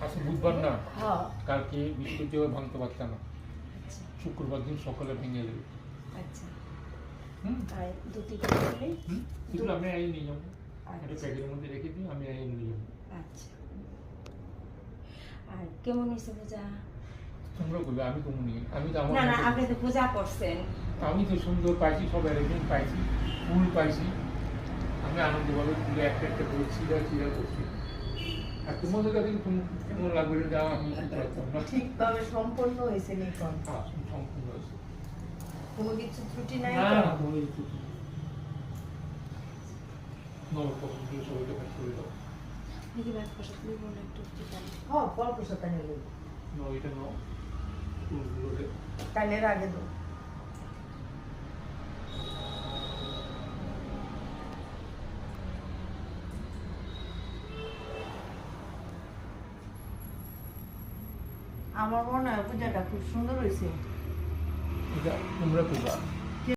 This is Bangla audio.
আজকে বুধবার না, কালকে বৃহস্পতিবার ভাঙতে পারতাম না, শুক্রবার দিন সকালে ভেঙে দেবে। এগুলো আমি আই নিয়ে যাবো, একটা প্যাকেটের মধ্যে রেখে দিই, আমি আই নিয়ে যাবো। আচ্ছা, আর কেমন হয়েছে পূজা? তোমরা বলবে আমি কেমন নিয়ে, আমি তো আমার না না, আপনি তো পূজা করছেন, আমি তো সুন্দর পাইছি, সব অ্যারেঞ্জমেন্ট পাইছি, ফুল পাইছি, আমি আনন্দভাবে ফুলে একটা একটা করে চিরা চিরা করছি। আর তোমাদের কাছে কেমন লাগবে এটা আমি পারতাম না। ঠিকভাবে সম্পন্ন হয়েছে নিকন, সম্পূর্ণ হয়েছে, কোনো কিছু ত্রুটি নাই না তো? কোনো কিছু নবপক্ষে সবাইকে ভাগ করে দাও। দেখি ভাত প্রসাদ নিব না একটু চিকেন। হ্যাঁ, ফল প্রসাদটা নিলো, এটা নাও, ফুলগুলোকে কানের আগে দো। আমার মনে হয় পূজাটা খুব সুন্দর হয়েছে। এটা তোমরা করবা।